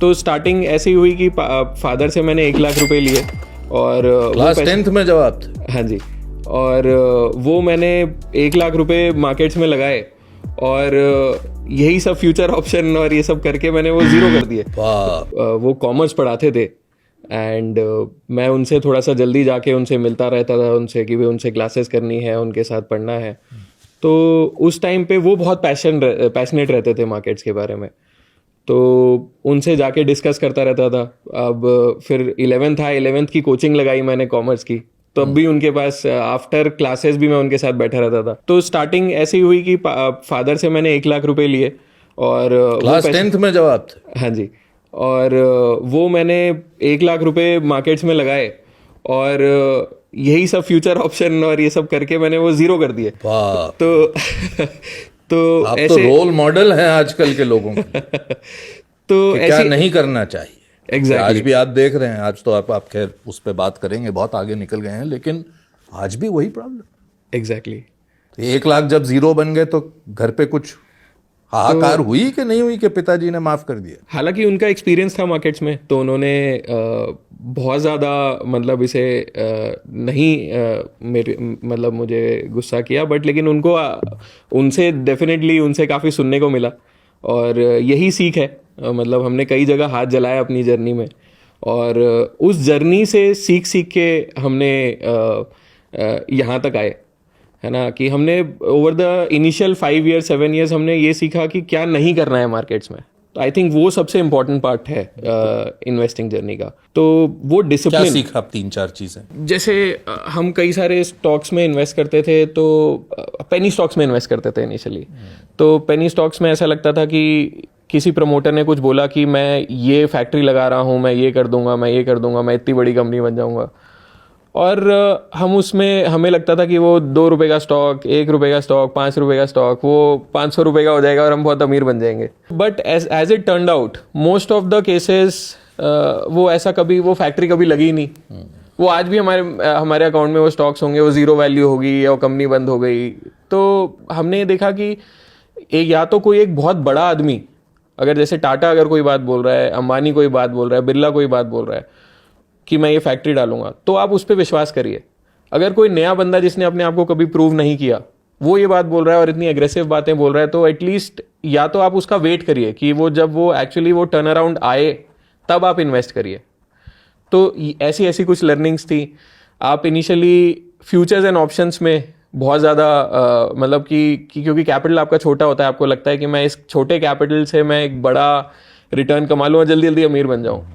तो स्टार्टिंग ऐसी हुई कि फादर से मैंने 1 लाख रुपए लिए और क्लास 10th में जब आप थे? हाँ जी, और वो मैंने 1 लाख रुपए मार्केट्स में लगाए और यही सब फ्यूचर ऑप्शन और ये सब करके मैंने वो जीरो कर दिए। वो कॉमर्स पढ़ाते थे एंड मैं उनसे थोड़ा सा जल्दी जाके उनसे मिलता रहता था उनसे कि भाई उनसे क्लासेस करनी है, उनके साथ पढ़ना है। तो उस टाइम पे वो बहुत पैशनेट रहते थे मार्केट्स के बारे में, तो उनसे जाके डिस्कस करता रहता था। अब फिर 11th था, 11th की कोचिंग लगाई मैंने कॉमर्स की, तो अब भी उनके पास आफ्टर क्लासेस भी मैं उनके साथ बैठा रहता था। तो स्टार्टिंग ऐसी हुई कि फादर से मैंने 1 लाख रुपए लिए और क्लास 10th में जब आप थे? हाँ जी, और वो मैंने 1 लाख रुपए मार्केट्स में लगाए और यही सब फ्यूचर ऑप्शन और ये सब करके मैंने वो जीरो कर दिए। तो तो आप ऐसे तो रोल मॉडल हैं आजकल के लोगों के। तो क्या नहीं करना चाहिए। Exactly. आज भी आप देख रहे हैं, आज तो आप खैर उस पर बात करेंगे, बहुत आगे निकल गए हैं, लेकिन आज भी वही प्रॉब्लम। एग्जैक्टली 1 लाख जब जीरो बन गए तो घर पे कुछ हाहाकार हुई कि नहीं हुई कि पिताजी ने माफ कर दिया? हालांकि उनका एक्सपीरियंस था मार्केट्स में, तो उन्होंने बहुत ज़्यादा मतलब इसे नहीं मेरे मतलब मुझे गुस्सा किया, बट लेकिन उनको उनसे डेफिनेटली उनसे काफ़ी सुनने को मिला और यही सीख है। मतलब हमने कई जगह हाथ जलाया अपनी जर्नी में और उस जर्नी से सीख के हमने यहाँ तक आए, है ना, कि हमने over the initial 5 years 7 years हमने ये सीखा कि क्या नहीं करना है मार्केट्स में। तो आई थिंक वो सबसे इम्पोर्टेंट पार्ट है इन्वेस्टिंग जर्नी का। तो वो डिसिप्लिन। क्या सीखा आप? 3-4 चीजें। जैसे हम कई सारे स्टॉक्स में इन्वेस्ट करते थे, तो पेनी स्टॉक्स में इन्वेस्ट करते थे इनिशियली। तो पेनी स्टॉक्स में ऐसा लगता था कि किसी प्रमोटर ने कुछ बोला कि मैं ये फैक्ट्री लगा रहा हूँ, मैं ये कर दूंगा, मैं ये कर दूंगा, मैं इतनी बड़ी कंपनी बन जाऊंगा, और हम उसमें हमें लगता था कि वो 2 रुपये का स्टॉक, 1 रुपये का स्टॉक, 5 रुपये का स्टॉक, वो 500 रुपये का हो जाएगा और हम बहुत अमीर बन जाएंगे। But as it turned out, most of the cases वो ऐसा कभी, वो फैक्ट्री कभी लगी ही नहीं। वो आज भी हमारे अकाउंट में वो स्टॉक्स होंगे, वो जीरो वैल्यू होगी या वो कंपनी बंद हो गई। तो हमने देखा कि या तो कोई एक बहुत बड़ा आदमी, अगर जैसे टाटा अगर कोई बात बोल रहा है, अंबानी कोई बात बोल रहा है, बिरला कोई बात बोल रहा है कि मैं ये फैक्ट्री डालूंगा, तो आप उस पर विश्वास करिए। अगर कोई नया बंदा जिसने अपने आप को कभी प्रूव नहीं किया वो ये बात बोल रहा है और इतनी एग्रेसिव बातें बोल रहा है, तो एटलीस्ट या तो आप उसका वेट करिए कि वो जब वो एक्चुअली वो टर्न अराउंड आए तब आप इन्वेस्ट करिए। तो ऐसी ऐसी कुछ लर्निंग्स थी। आप इनिशियली फ्यूचर्स एंड ऑप्शंस में बहुत ज़्यादा मतलब कि क्योंकि कैपिटल आपका छोटा होता है, आपको लगता है कि मैं इस छोटे कैपिटल से मैं एक बड़ा रिटर्न कमा लूँ और जल्दी जल्दी अमीर बन जाऊँ।